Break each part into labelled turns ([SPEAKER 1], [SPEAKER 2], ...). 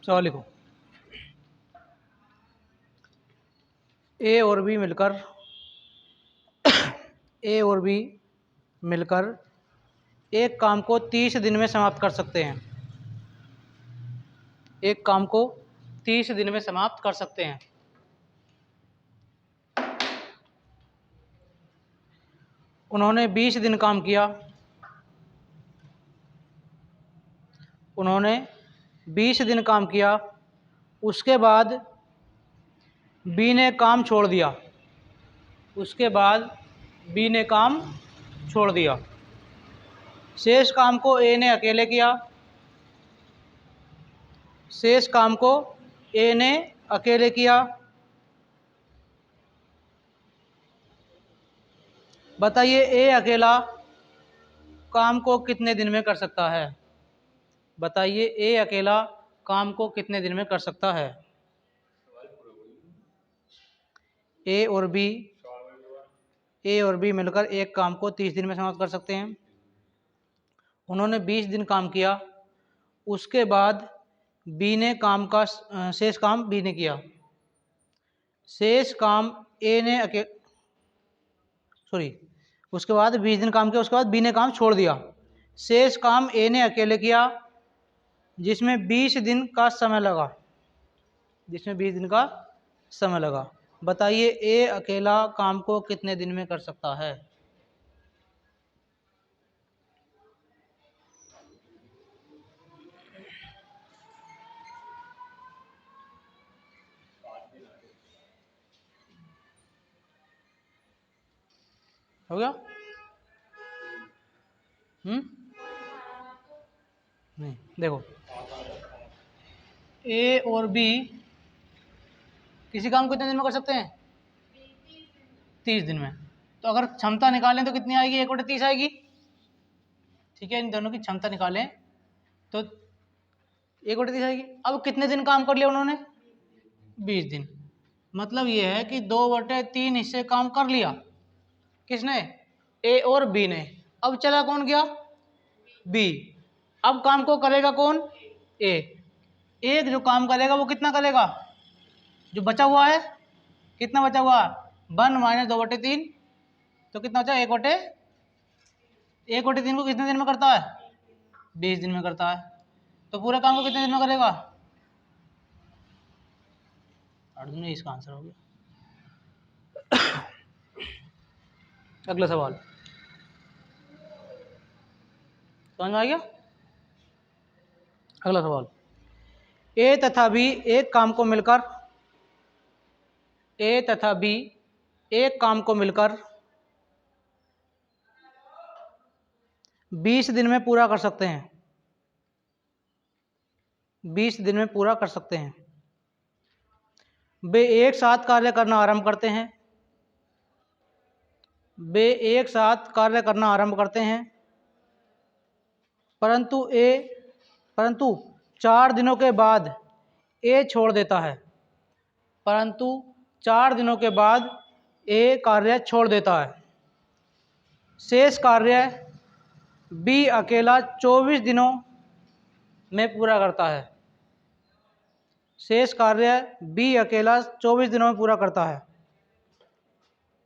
[SPEAKER 1] सवाल लिखो। ए और बी मिलकर ए और बी मिलकर एक काम को 30 दिन में समाप्त कर सकते हैं। एक काम को 30 दिन में समाप्त कर सकते हैं। उन्होंने 20 दिन काम किया। उन्होंने 20 दिन काम किया, उसके बाद बी ने काम छोड़ दिया। उसके बाद बी ने काम छोड़ दिया। शेष काम को ए ने अकेले किया। शेष काम को ए ने अकेले किया। बताइए ए अकेला काम को कितने दिन में कर सकता है? बताइए ए अकेला काम को कितने दिन में कर सकता है? ए और बी मिलकर एक काम को 30 दिन में समाप्त कर सकते हैं। उन्होंने 20 दिन काम किया, उसके बाद बी ने काम का शेष काम बी ने किया। शेष काम ए ने उसके बाद 20 दिन काम किया, उसके बाद बी ने काम छोड़ दिया। शेष काम ए ने अकेले किया, जिसमें 20 दिन का समय लगा। बताइए ए अकेला काम को कितने दिन में कर सकता है? हो गया? नहीं, देखो ए और बी किसी काम को कितने दिन में कर सकते हैं? 30 दिन में। तो अगर क्षमता निकालें तो कितनी आएगी? 1/30 आएगी। ठीक है, इन दोनों की क्षमता निकालें तो 1/30 आएगी। अब कितने दिन काम कर लिया उन्होंने? 20 दिन। मतलब ये है कि 2/3 हिस्से काम कर लिया। किसने? ए और बी ने। अब चला कौन गया? बी। अब काम को करेगा कौन? ए। एक जो काम करेगा वो कितना करेगा? जो बचा हुआ है, कितना बचा हुआ? 1 - 2/3, तो कितना बचा? 1/3 को कितने दिन में करता है? 20 दिन में करता है। तो पूरे काम को कितने दिन में करेगा? 8 दिन में। इसका आंसर हो गया। अगला सवाल समझ में आ गया? अगला सवाल, ए तथा बी एक काम को मिलकर 20 दिन में पूरा कर सकते हैं। 20 दिन में पूरा कर सकते हैं। वे एक साथ कार्य करना आरंभ करते हैं। परंतु 4 दिनों के बाद ए छोड़ देता है। कार्य छोड़ देता है। शेष कार्य बी अकेला 24 दिनों में पूरा करता है।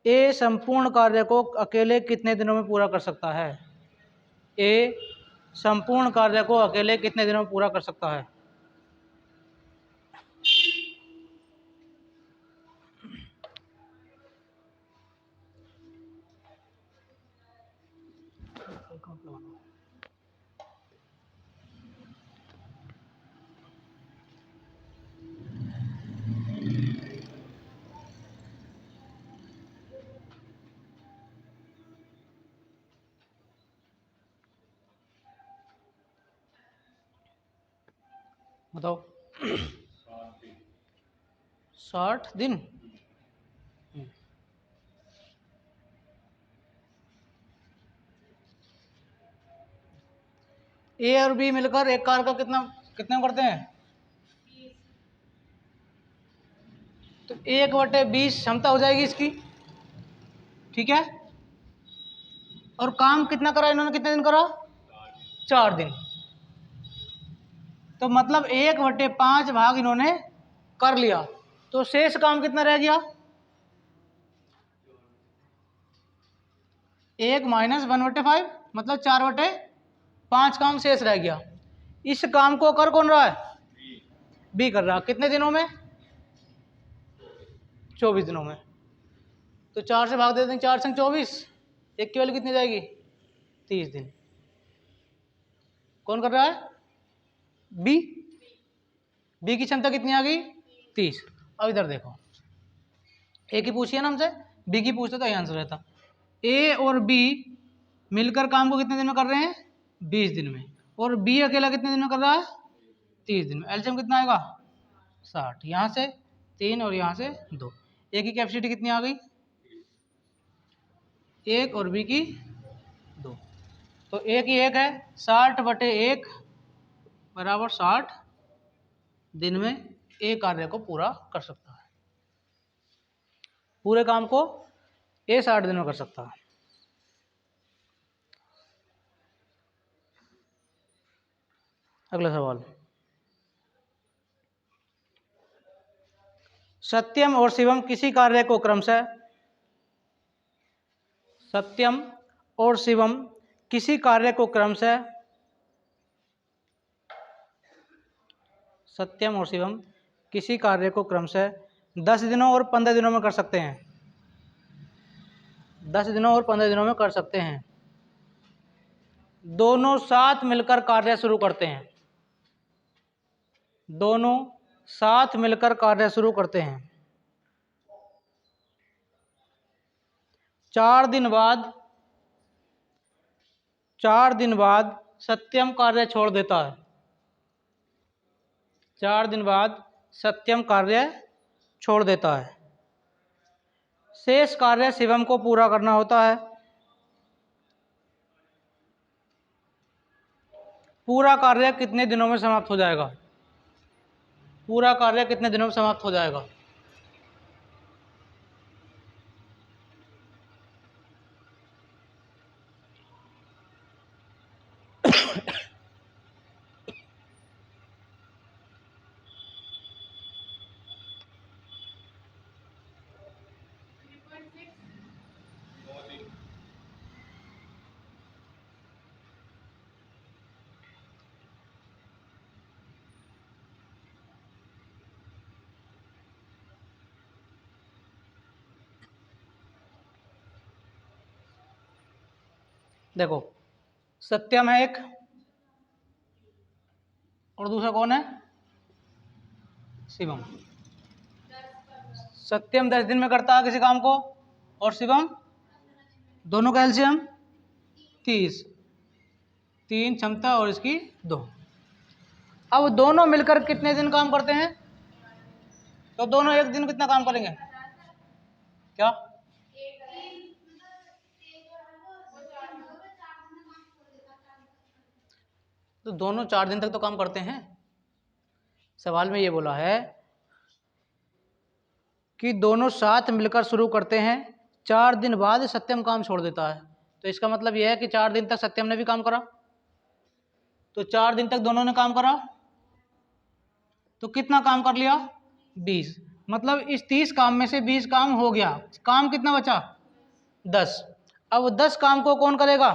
[SPEAKER 1] ए संपूर्ण कार्य को अकेले कितने दिनों में पूरा कर सकता है? ए संपूर्ण कार्य को अकेले कितने दिनों में पूरा कर सकता है? बताओ। 60 दिन। ए और बी मिलकर एक कार का कितना करते हैं? तो 1/20 क्षमता हो जाएगी इसकी। ठीक है, और काम कितना करा इन्होंने? कितने दिन करा? 4 दिन। तो मतलब 1/5 भाग इन्होंने कर लिया, तो शेष काम कितना रह गया? 1 - 1/5, मतलब 4/5 काम शेष रह गया। इस काम को कर कौन रहा है? बी कर रहा है। कितने दिनों में? 24 दिनों में। तो 4 से भाग दे देंगे, 4 संग 24, एक की वैल्यू कितनी जाएगी? 30 दिन। कौन कर रहा है? बी। बी की क्षमता कितनी आ गई? 30। अब इधर देखो, ए की पूछिए ना हमसे, बी की पूछते तो यही आंसर रहता। ए और बी मिलकर काम को कितने दिन में कर रहे हैं? 20 दिन में। और बी अकेला कितने दिन में कर रहा है? 30 दिन में। एलसीएम कितना आएगा? 60। यहाँ से 3 और यहाँ से 2। ए की कैपेसिटी कितनी आ गई? 1 और बी की 2। तो ए की 1 है, 60/1 बराबर 60 दिन में ए कार्य को पूरा कर सकता है। पूरे काम को ए 60 दिन में कर सकता है। अगला सवाल, सत्यम और शिवम किसी कार्य को क्रमशः, सत्यम और शिवम किसी कार्य को क्रमशः, सत्यम और शिवम किसी कार्य को क्रमशः 10 दिनों और 15 दिनों में कर सकते हैं। 10 दिनों और 15 दिनों में कर सकते हैं। दोनों साथ मिलकर कार्य शुरू करते हैं। दोनों साथ मिलकर कार्य शुरू करते हैं। 4 दिन बाद सत्यम कार्य छोड़ देता है। 4 दिन बाद सत्यम कार्य छोड़ देता है। शेष कार्य शिवम को पूरा करना होता है। पूरा कार्य कितने दिनों में समाप्त हो जाएगा? पूरा कार्य कितने दिनों में समाप्त हो जाएगा? देखो, सत्यम है एक और दूसरा कौन है? शिवम। सत्यम 10 दिन में करता है किसी काम को, और शिवम, दोनों का एलसीएम 30, 3 क्षमता और इसकी 2। अब दोनों मिलकर कितने दिन काम करते हैं? तो दोनों एक दिन कितना काम करेंगे? क्या? तो दोनों 4 दिन तक तो काम करते हैं। सवाल में ये बोला है कि दोनों साथ मिलकर शुरू करते हैं, 4 दिन बाद सत्यम काम छोड़ देता है। तो इसका मतलब यह है कि 4 दिन तक सत्यम ने भी काम करा। तो 4 दिन तक दोनों ने काम करा, तो कितना काम कर लिया? 20। मतलब इस 30 काम में से 20 काम हो गया। काम कितना बचा? 10। अब 10 काम को कौन करेगा?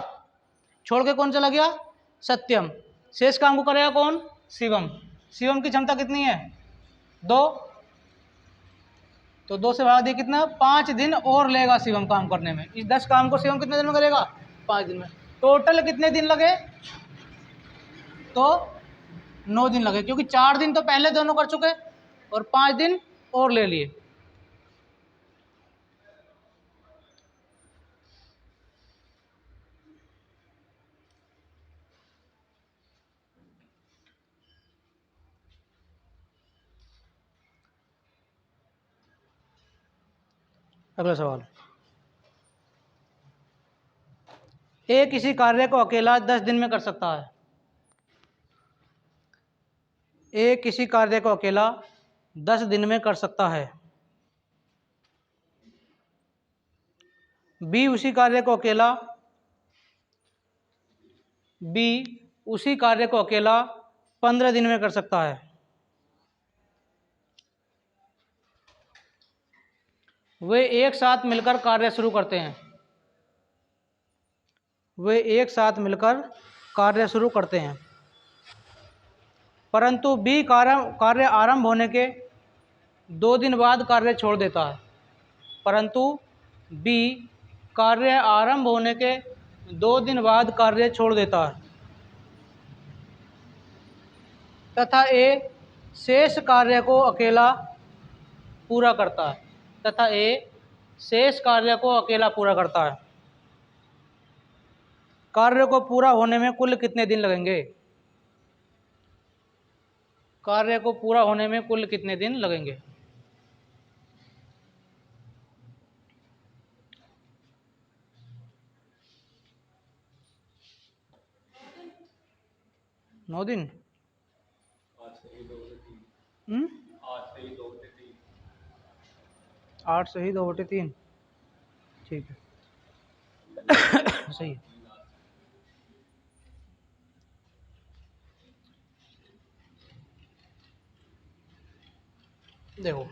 [SPEAKER 1] छोड़ के कौन चला गया? सत्यम। शेष काम को करेगा कौन? शिवम। शिवम की क्षमता कितनी है? 2। तो 2 से भाग दिया कितना? 5 दिन और लेगा शिवम काम करने में। इस 10 काम को शिवम कितने दिन में करेगा? 5 दिन में। टोटल कितने दिन लगे? तो 9 दिन लगे, क्योंकि 4 दिन तो पहले दोनों कर चुके और 5 दिन और ले लिए। अगला सवाल, ए किसी कार्य को अकेला 10 दिन में कर सकता है। ए किसी कार्य को अकेला 10 दिन में कर सकता है। बी उसी कार्य को अकेला बी उसी कार्य को अकेला 15 दिन में कर सकता है। वे एक साथ मिलकर कार्य शुरू करते हैं। वे एक साथ मिलकर कार्य शुरू करते हैं, परंतु बी कार्य आरंभ होने के 2 दिन बाद कार्य छोड़ देता है। परंतु बी कार्य आरंभ होने के 2 दिन बाद कार्य छोड़ देता है तथा ए शेष कार्य को अकेला पूरा करता है। तथा ए शेष कार्य को अकेला पूरा करता है। कार्य को पूरा होने में कुल कितने दिन लगेंगे? कार्य को पूरा होने में कुल कितने दिन लगेंगे? नौ दिन। 8 सही 2/3। ठीक है। सही है। देखो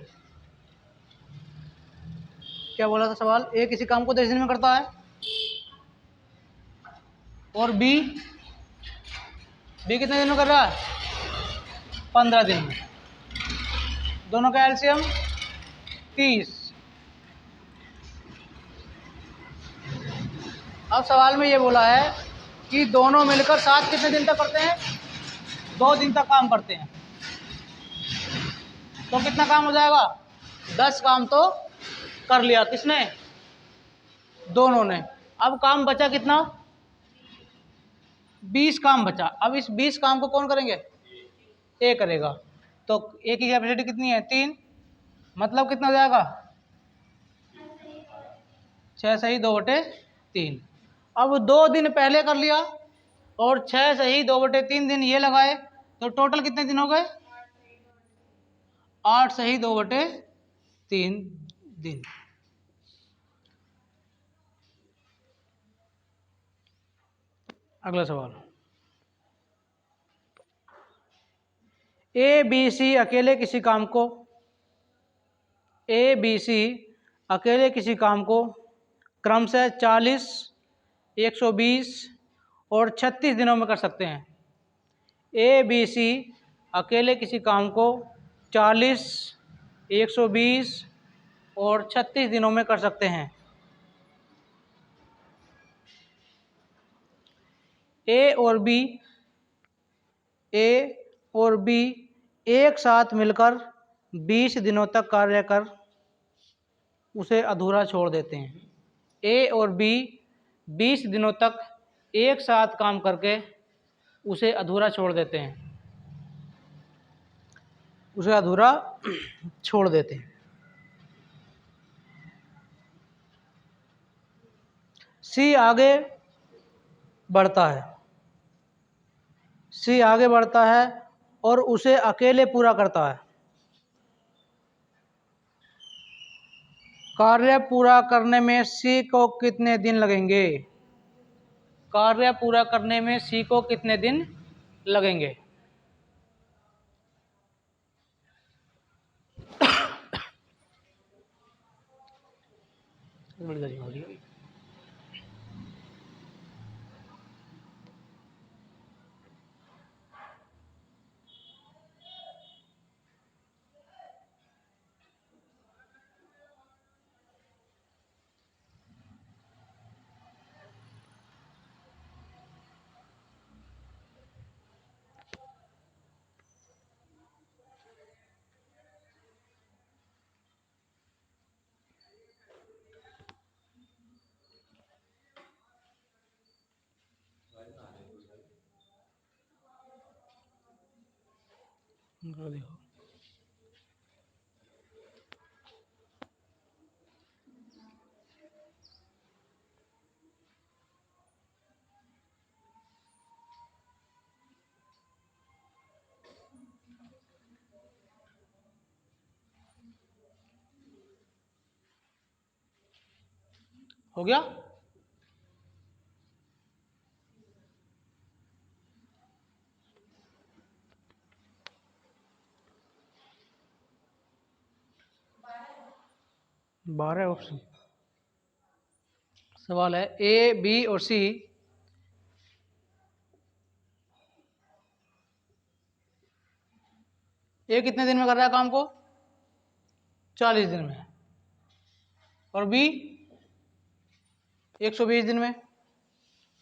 [SPEAKER 1] क्या बोला था सवाल, ए किसी काम को 10 दिन में करता है और बी कितने दिन में कर रहा है? 15 दिन में। दोनों का एलसीएम 30। अब सवाल में ये बोला है कि दोनों मिलकर साथ कितने दिन तक करते हैं? 2 दिन तक काम करते हैं। तो कितना काम हो जाएगा? 10 काम तो कर लिया किसने? दोनों ने। अब काम बचा कितना? 20 काम बचा। अब इस 20 काम को कौन करेंगे? ए करेगा। तो ए की कैपेसिटी कितनी है? 3। मतलब कितना हो जाएगा? 6 सही 2/3। अब 2 दिन पहले कर लिया और 6 सही 2/3 दिन ये लगाए तो टोटल कितने दिन हो गए? 8 सही 2/3 दिन। अगला सवाल, ए बी सी अकेले किसी काम को क्रमशः 40, 120 और 36 दिनों में कर सकते हैं। ए बी सी अकेले किसी काम को 40, 120 और 36 दिनों में कर सकते हैं। ए और बी एक साथ मिलकर 20 दिनों तक कार्य कर उसे अधूरा छोड़ देते हैं। ए और बी 20 दिनों तक एक साथ काम करके उसे अधूरा छोड़ देते हैं। सी आगे बढ़ता है और उसे अकेले पूरा करता है। कार्य पूरा करने में सी को कितने दिन लगेंगे? कार्य पूरा करने में सी को कितने दिन लगेंगे? देखो हो गया। 12 ऑप्शन। सवाल है ए, बी और सी ए कितने दिन में कर रहा है काम को? 40 दिन में। और बी 120 दिन में।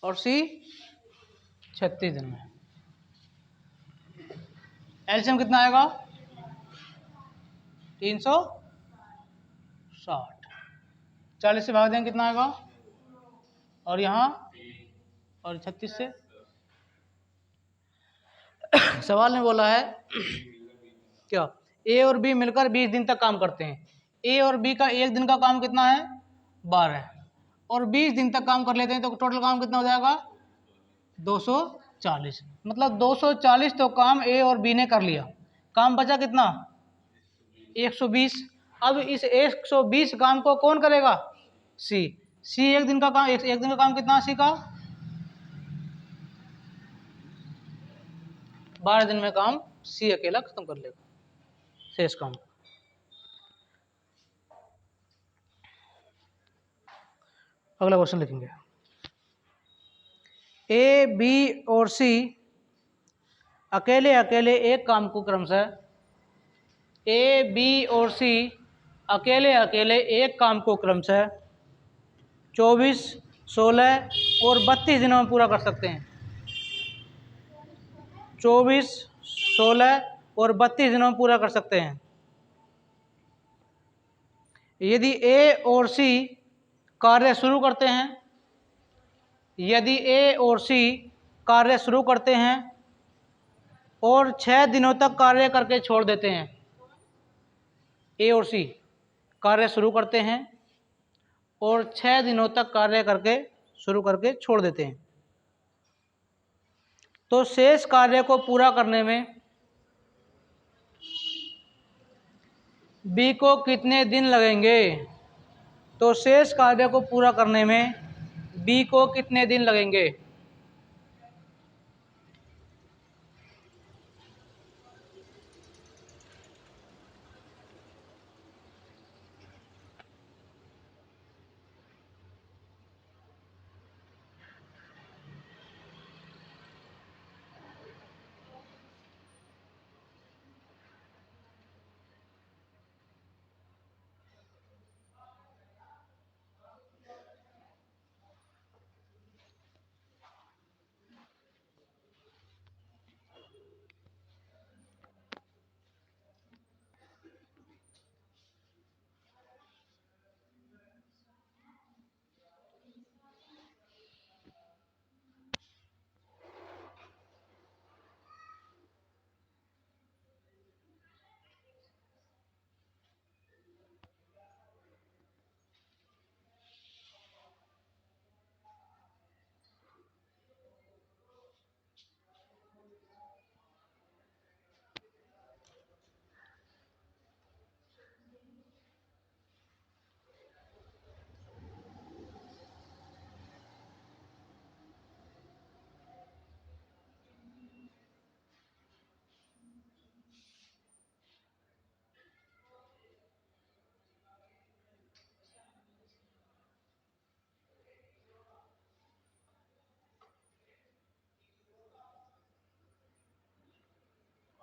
[SPEAKER 1] और सी 36 दिन में। एलसीएम कितना आएगा? 360। 40 से भाग देंगे कितना आएगा? और यहाँ और 36 से। सवाल में बोला है क्या ए और बी मिलकर 20 दिन तक काम करते हैं। ए और बी का एक दिन का काम कितना है? 12। और 20 दिन तक काम कर लेते हैं तो टोटल काम कितना हो जाएगा? 240। मतलब 240 तो काम ए और बी ने कर लिया। काम बचा कितना? 120। अब इस 120 काम को कौन करेगा? सी। सी एक दिन का काम, एक दिन का काम कितना सी का? 12 दिन में काम सी अकेला खत्म कर लेगा शेष काम। अगला क्वेश्चन लिखेंगे। ए, बी और सी अकेले अकेले एक काम को क्रमशः ए, बी और सी अकेले अकेले एक काम को क्रमशः 24, 16 और 32 दिनों में पूरा कर सकते हैं। 24, 16 और 32 दिनों में पूरा कर सकते हैं। यदि ए और सी कार्य शुरू करते हैं, यदि ए और सी कार्य शुरू करते हैं और 6 दिनों तक कार्य करके छोड़ देते हैं। ए और सी कार्य शुरू करते हैं और 6 दिनों तक कार्य करके शुरू करके छोड़ देते हैं, तो शेष कार्य को पूरा करने में बी को कितने दिन लगेंगे? तो शेष कार्य को पूरा करने में बी को कितने दिन लगेंगे?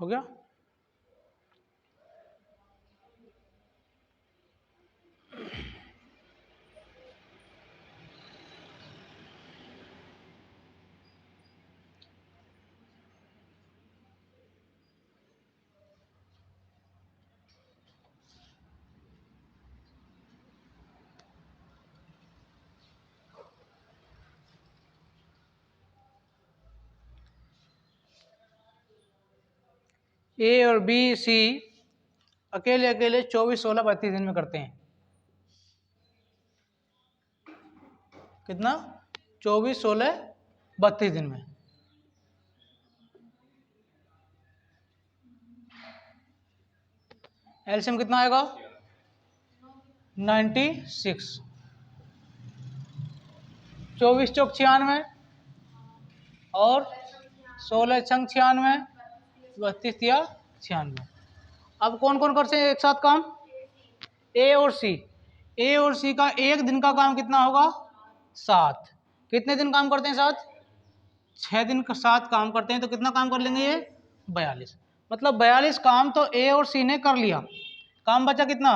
[SPEAKER 1] हो गया? ए और बी, सी अकेले अकेले 24, 16, 32 दिन में करते हैं। कितना? 24, 16, 32 दिन में। एलसीएम कितना आएगा? 96। 24 चौक 96 और 16 छंग 96, 32 या 96। अब कौन कौन करते हैं एक साथ काम? ए और सी। ए और सी का एक दिन का काम कितना होगा? 7। कितने दिन काम करते हैं? 7। 6 दिन का 7 काम करते हैं तो कितना काम कर लेंगे ये? 42। मतलब 42 काम तो ए और सी ने कर लिया। काम बचा कितना?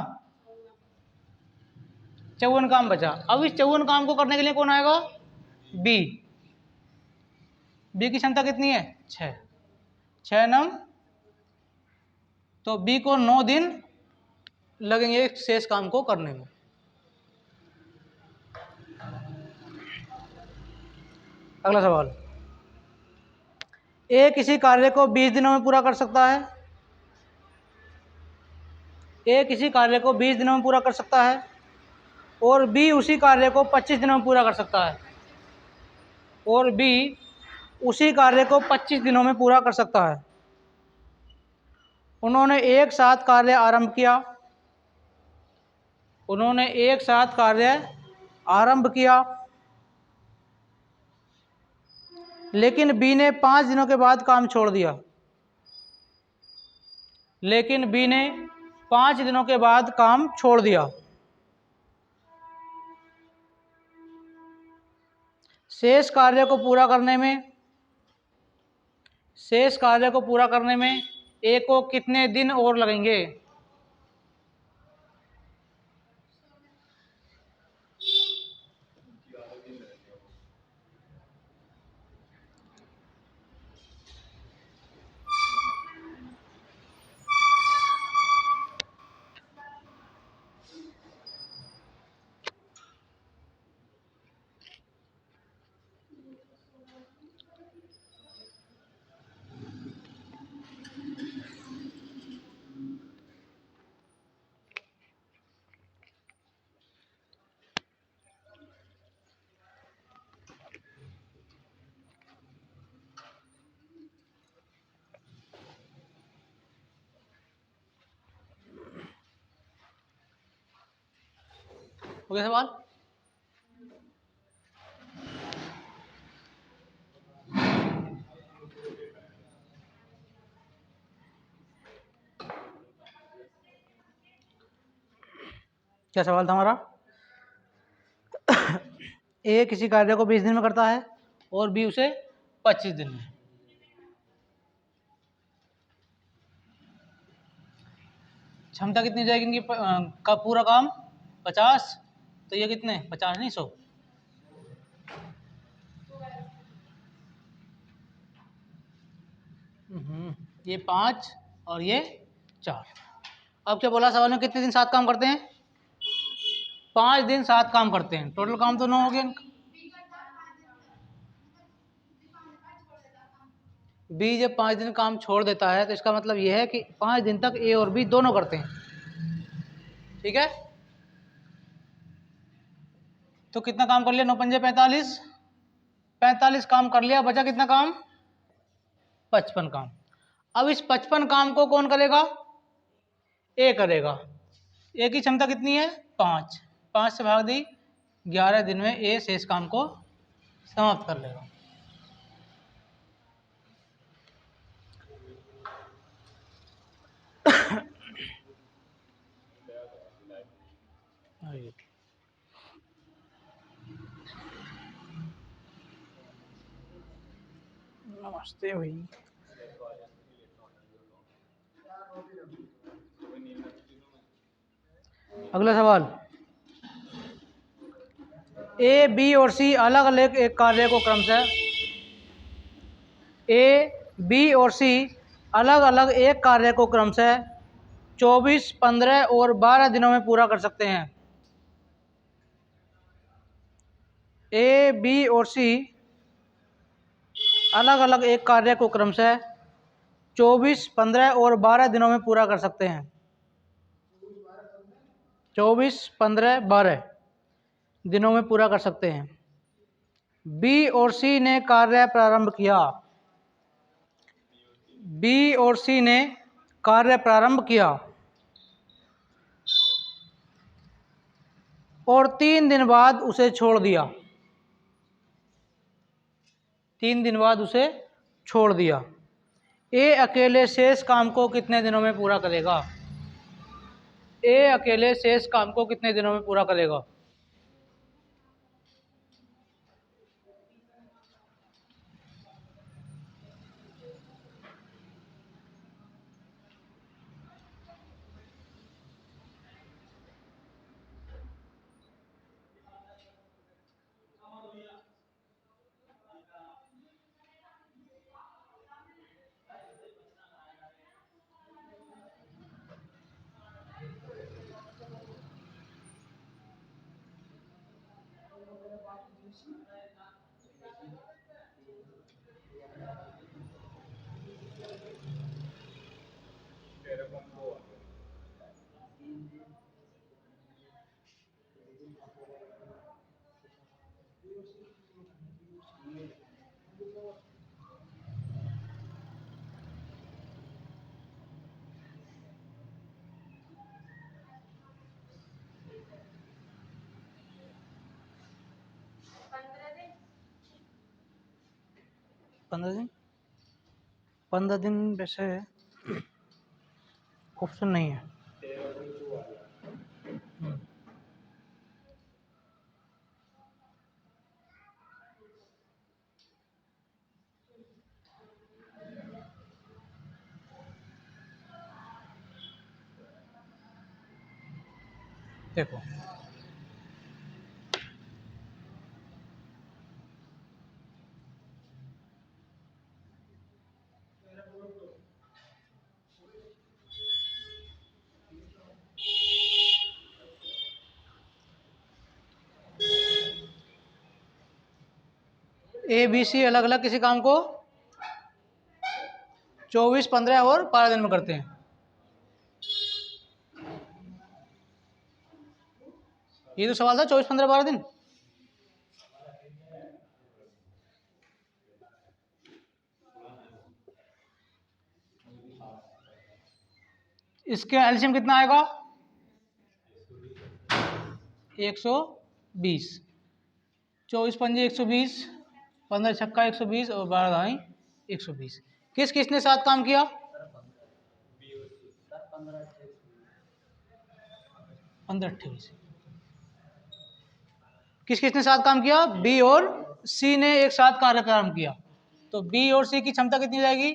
[SPEAKER 1] 54 काम बचा। अब इस 54 काम को करने के लिए कौन आएगा? बी। बी की क्षमता कितनी है? 6। 6 नम, तो बी को 9 दिन लगेंगे शेष काम को करने में। अगला सवाल, ए किसी कार्य को 20 दिनों में पूरा कर सकता है। ए किसी कार्य को 20 दिनों में पूरा कर सकता है और बी उसी कार्य को 25 दिनों में पूरा कर सकता है। और बी उसी कार्य को 25 दिनों में पूरा कर सकता है। उन्होंने एक साथ कार्य आरंभ किया। उन्होंने एक साथ कार्य आरंभ किया, लेकिन बी ने 5 दिनों के बाद काम छोड़ दिया। लेकिन बी ने 5 दिनों के बाद काम छोड़ दिया। शेष कार्य को पूरा करने में ए को कितने दिन और लगेंगे? हो गया सवाल? क्या सवाल था हमारा? ए किसी कार्य को 20 दिन में करता है और बी उसे 25 दिन में। क्षमता कितनी जाएगी इनकी? का पूरा काम 50, तो ये कितने? 50 नहीं 100। ये 5 और ये 4। अब क्या बोला सवाल में? कितने दिन 7 काम करते हैं? 5 दिन 7 काम करते हैं। टोटल काम तो 9 हो गए इनका। बी जब 5 दिन काम छोड़ देता है तो इसका मतलब यह है कि 5 दिन तक ए और बी दोनों करते हैं। ठीक है, तो कितना काम कर लिया? 9 पंजे 45। 45 काम कर लिया, बचा कितना काम? 55 काम। अब इस 55 काम को कौन करेगा? ए करेगा। ए की क्षमता कितनी है? 5। 5 से भाग दी, 11 दिन में ए शेष काम को समाप्त कर लेगा। नमस्ते भाई। अगला सवाल, ए बी और सी अलग अलग एक कार्य को क्रमशः अलग अलग एक कार्य को क्रमशः 24, 15 और 12 दिनों में पूरा कर सकते हैं। ए बी और सी अलग अलग एक कार्य को क्रमशः 24, 15 और 12 दिनों में पूरा कर सकते हैं। 24, 15, 12 दिनों में पूरा कर सकते हैं। बी और सी ने कार्य प्रारंभ किया। बी और सी ने कार्य प्रारंभ किया और 3 दिन बाद उसे छोड़ दिया। 3 दिन बाद उसे छोड़ दिया। ए अकेले शेष काम को कितने दिनों में पूरा करेगा? ए अकेले शेष काम को कितने दिनों में पूरा करेगा? पंद्रह दिन 15 दिन वैसे ऑप्शन नहीं है। देखो ए बी सी अलग अलग किसी काम को 24, 15 और 12 दिन में करते हैं। ये तो सवाल था 24, 15, 12 दिन। इसके एलसीएम कितना आएगा? 120। 24 पंजे 120, 15 छक्का 120 और 12 धाई 120। किस किसने साथ काम किया? 15 28। किस किसने साथ काम किया? बी और सी ने एक साथ कार्यक्रम किया। तो बी और सी की क्षमता कितनी जाएगी?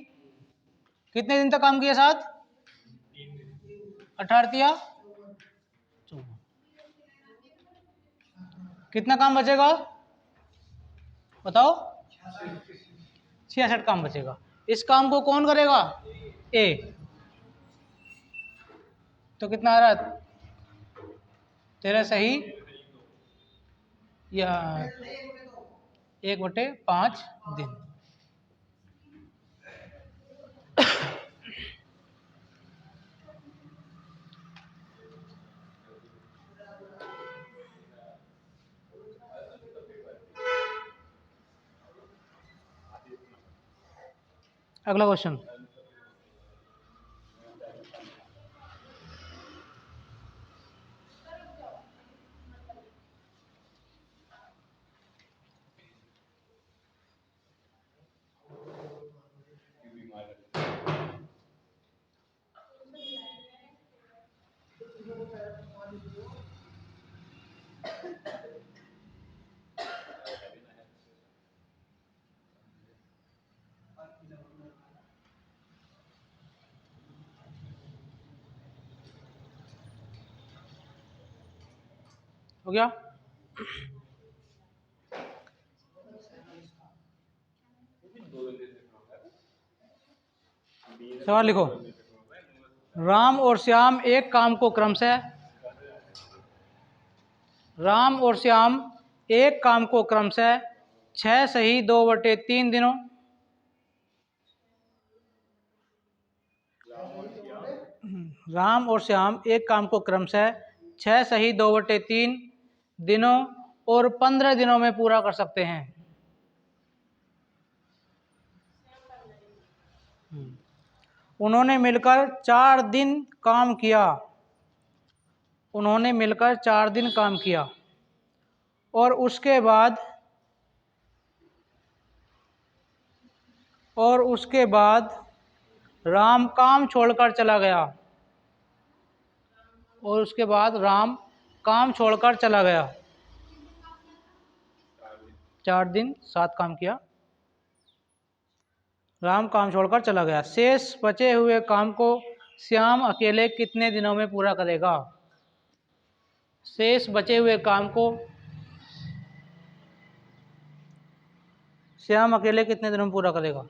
[SPEAKER 1] कितने दिन तक काम किया साथ? 18 या 14। कितना काम बचेगा बताओ? 66 काम बचेगा। इस काम को कौन करेगा? ए। तो कितना आ रहा? तेरा सही या 1/5 दिन। अगला क्वेश्चन। हो गया? सवाल लिखो। राम और श्याम एक काम को क्रमशः राम और श्याम एक काम को क्रमशः 6 सही 2/3 दिनों राम और श्याम एक काम को क्रमशः 6 सही 2/3 दिनों और 15 दिनों में पूरा कर सकते हैं। उन्होंने मिलकर 4 दिन काम किया। उन्होंने मिलकर 4 दिन काम किया और उसके बाद राम काम छोड़कर चला गया। और उसके बाद राम काम छोड़कर चला गया। 4 दिन 7 काम किया। राम काम छोड़कर चला गया। शेष बचे हुए काम को श्याम अकेले कितने दिनों में पूरा करेगा? शेष बचे हुए काम को श्याम अकेले कितने दिनों में पूरा करेगा?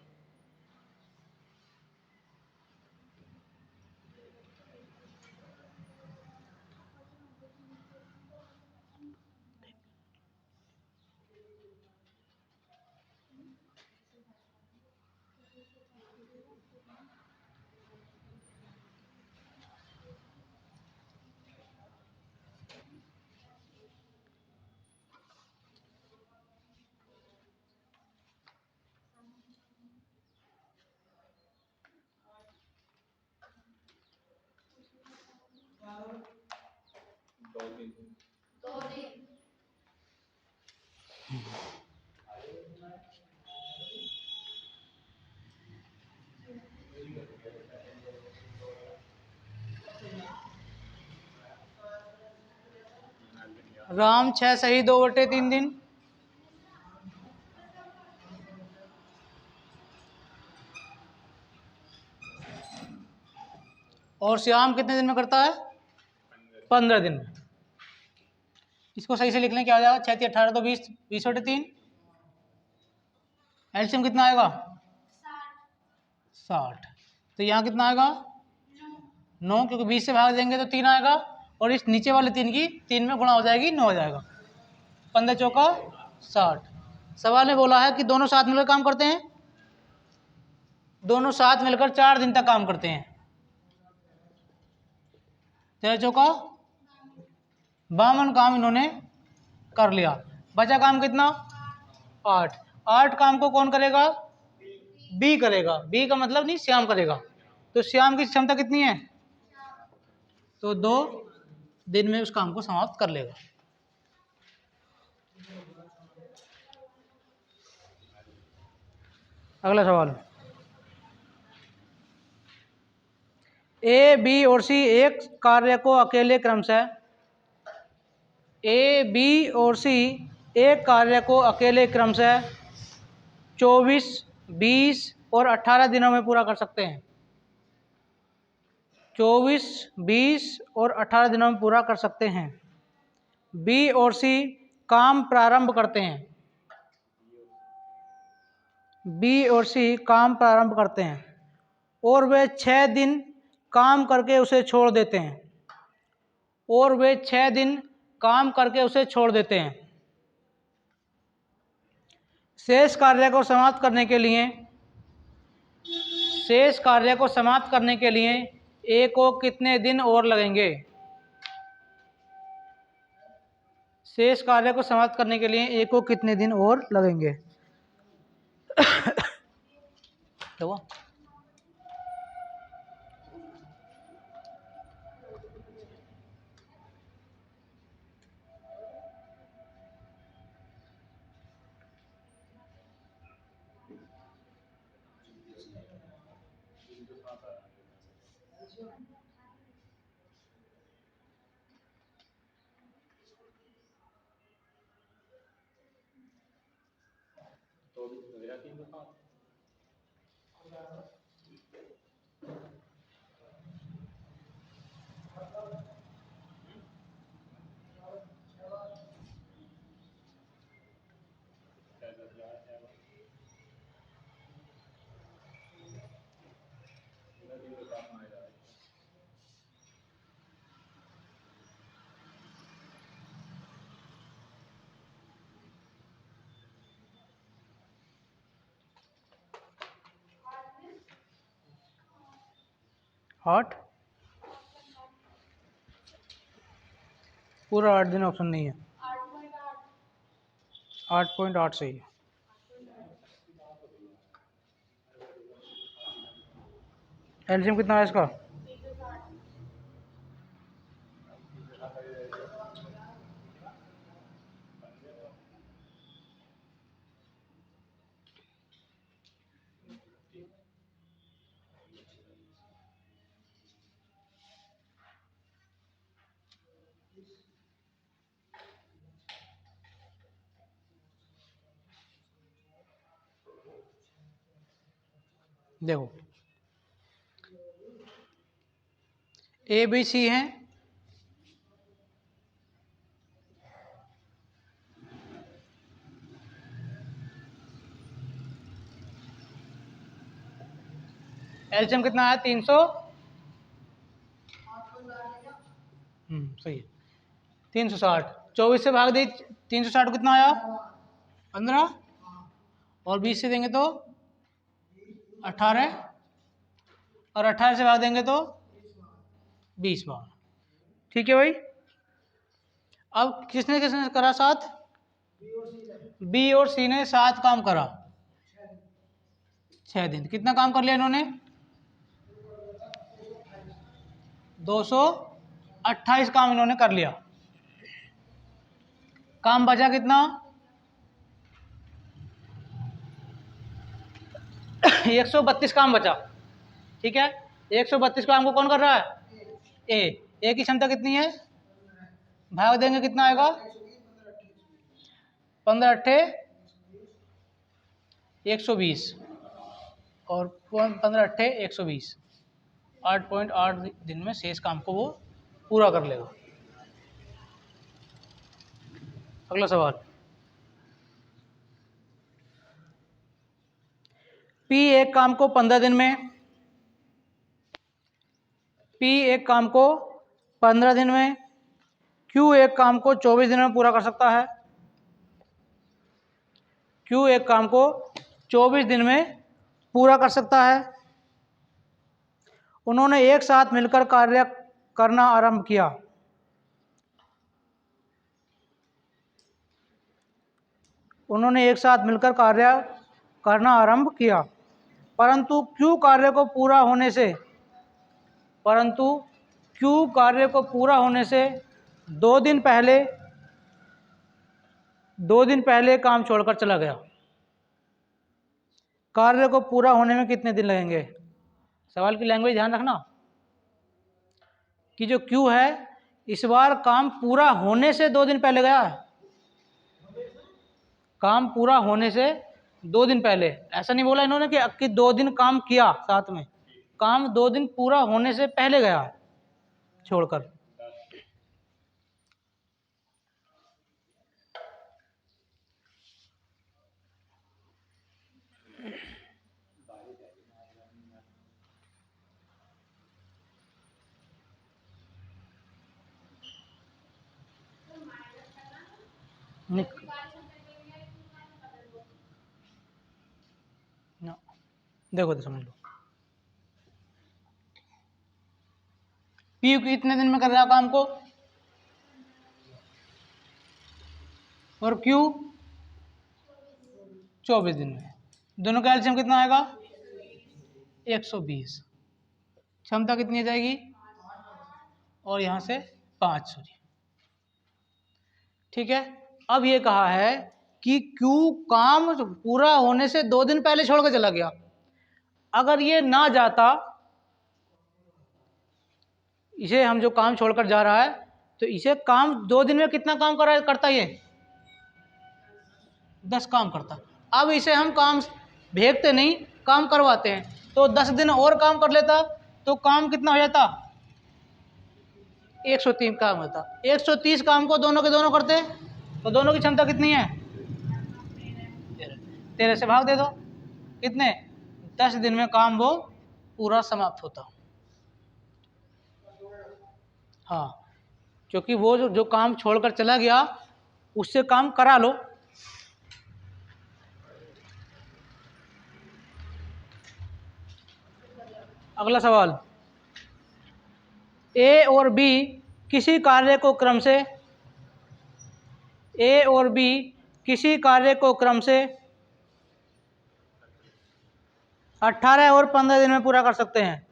[SPEAKER 1] राम 6 सही 2/3 दिन। और श्याम कितने दिन में करता है? 15 दिन में। इसको सही से लिख लें, क्या हो जाएगा? 6 18 तो 20, 20/3। एलसीएम कितना आएगा? 60। तो यहाँ कितना आएगा? 9, क्योंकि 20 से भाग देंगे तो 3 आएगा, और इस नीचे वाले 3 की 3 में गुणा हो जाएगी, 9 हो जाएगा। 15 चौका 60। सवाल में बोला है कि दोनों साथ मिलकर काम करते हैं। दोनों साथ मिलकर 4 दिन तक काम करते हैं। 13 चौका 52 काम इन्होंने कर लिया। बचा काम कितना? 8। 8 काम को कौन करेगा? बी करेगा। बी का मतलब नहीं, श्याम करेगा। तो श्याम की क्षमता कितनी है? तो 2 दिन में उस काम को समाप्त कर लेगा। अगला सवाल, ए बी और सी एक कार्य को अकेले क्रमशः ए बी और सी एक कार्य को अकेले क्रमशः 24, 20 और 18 दिनों में पूरा कर सकते हैं। 24, 20 और 18 दिनों में पूरा कर सकते हैं। बी और सी काम प्रारंभ करते हैं। बी और सी काम प्रारंभ करते हैं और वे 6 दिन काम करके उसे छोड़ देते हैं। और वे 6 दिन काम करके उसे छोड़ देते हैं। शेष कार्य को समाप्त करने के लिए ए को कितने दिन और लगेंगे? शेष कार्य को समाप्त करने के लिए ए को कितने दिन और लगेंगे? तो 8 पूरा 8 दिन ऑप्शन नहीं है। 8.8 सही है। एलसीएम कितना है इसका? देखो ए बी सी हैं, एलसीएम कितना आया 300, सही है 360, 24 से भाग दे 360 कितना आया 15, और 20 से देंगे तो 18, और 18 से भाग देंगे तो 20 बार। ठीक है भाई। अब किसने किसने करा साथ, बी और सी ने 7 काम करा 6 दिन। कितना काम कर लिया इन्होंने 228 काम इन्होंने कर लिया। काम बचा कितना 132 काम बचा। ठीक है, 132 काम को कौन कर रहा है ए की क्षमता कितनी है, भाग देंगे कितना आएगा 15 अट्ठे 120, और 15 अट्ठे 120, 8.8 दिन में शेष काम को वो पूरा कर लेगा। अगला सवाल, पी एक काम को 15 दिन में, पी एक काम को 15 दिन में, क्यू एक काम को 24 दिन में पूरा कर सकता है, क्यू एक काम को 24 दिन में पूरा कर सकता है। उन्होंने एक साथ मिलकर कार्य करना आरंभ किया। उन्होंने एक साथ मिलकर कार्य करना आरंभ किया, परंतु क्यू कार्य को पूरा होने से, परंतु क्यू कार्य को पूरा होने से 2 दिन पहले काम छोड़कर चला गया। कार्य को पूरा होने में कितने दिन लगेंगे। सवाल की लैंग्वेज ध्यान रखना कि जो क्यू है इस बार काम पूरा होने से 2 दिन पहले गया है, काम पूरा होने से 2 दिन पहले। ऐसा नहीं बोला इन्होंने कि 2 दिन काम किया साथ में, काम 2 दिन पूरा होने से पहले गया है छोड़कर। देखो तो समझ लो, पी कितने दिन में कर रहा काम को, और क्यू 24 दिन में। दोनों का एलसीएम कितना आएगा 120, क्षमता कितनी आ जाएगी, और यहां से 5 सॉरी। ठीक है, अब ये कहा है कि क्यू काम पूरा होने से 2 दिन पहले छोड़ के चला गया। अगर ये ना जाता, इसे हम जो काम छोड़कर जा रहा है, तो इसे काम 2 दिन में कितना काम करता ये 10 काम करता। अब इसे हम काम भेजते नहीं, काम करवाते हैं, तो 10 दिन और काम कर लेता तो काम कितना हो जाता 103 काम होता। 130 काम को दोनों के दोनों करते तो दोनों की क्षमता कितनी है 13 से भाग दे दो, कितने 10 दिन में काम वो पूरा समाप्त होता। हाँ, क्योंकि वो जो काम छोड़कर चला गया उससे काम करा लो। अगला सवाल, ए और बी किसी कार्य को क्रम से, ए और बी किसी कार्य को क्रम से 18 और 15 दिन में पूरा कर सकते हैं,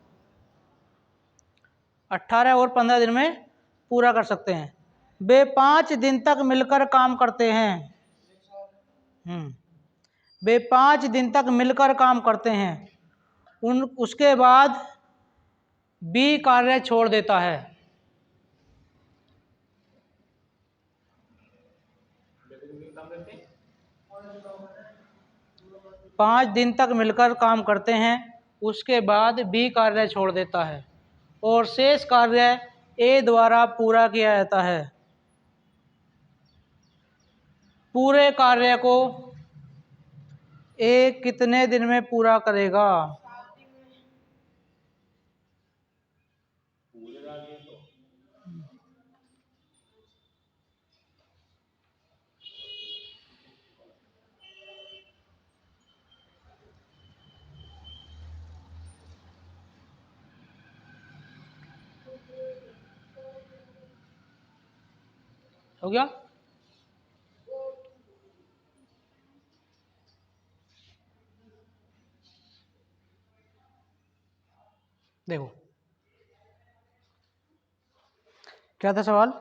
[SPEAKER 1] 18 और 15 दिन में पूरा कर सकते हैं। वे 5 दिन तक मिलकर काम करते हैं। वे 5 दिन तक मिलकर काम करते हैं। उसके बाद बी कार्य छोड़ देता है। 5 दिन तक मिलकर काम करते हैं, उसके बाद बी कार्य छोड़ देता है और शेष कार्य ए द्वारा पूरा किया जाता है। पूरे कार्य को ए कितने दिन में पूरा करेगा? हो गया? देखो क्या था सवाल?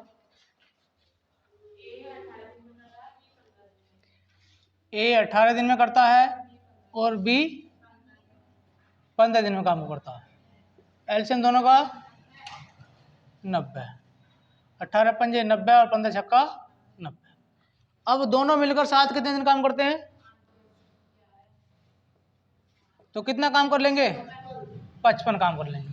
[SPEAKER 1] ए 18 दिन में करता है और बी 15 दिन में काम करता है। एलसीएम दोनों का 90। 18 पंजे 90 और 15 छक्का 90। अब दोनों मिलकर साथ कितने दिन काम करते हैं? तो कितना काम कर लेंगे? 55 काम कर लेंगे।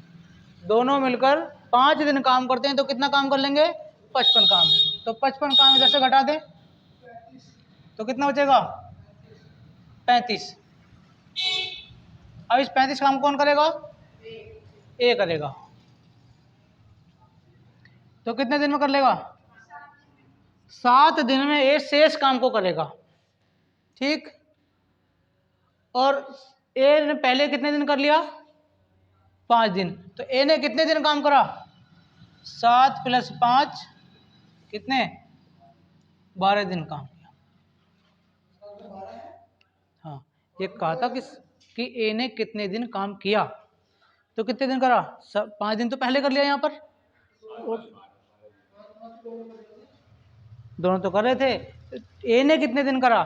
[SPEAKER 1] दोनों मिलकर 5 दिन काम करते हैं तो कितना काम कर लेंगे? 55 काम। तो 55 काम इधर से घटा दें तो कितना बचेगा? 35। अब इस 35 काम कौन करेगा? ए करेगा। तो कितने दिन में कर लेगा? 7 दिन में ए शेष काम को करेगा। ठीक। और ए ने पहले कितने दिन कर लिया? 5 दिन। तो ए ने कितने दिन काम करा? 7 + 5 कितने? 12 दिन काम किया। हाँ, ये कहा था कि ए ने कितने दिन काम किया, तो कितने दिन करा? 5 दिन तो पहले कर लिया यहाँ पर। दोनों तो कर रहे थे। ए ने कितने दिन करा?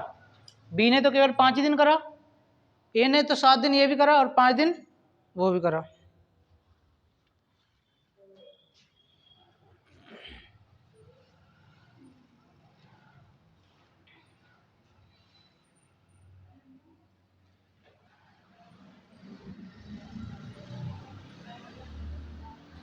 [SPEAKER 1] बी ने तो केवल 5 ही दिन करा। ए ने तो 7 दिन ये भी करा और 5 दिन वो भी करा।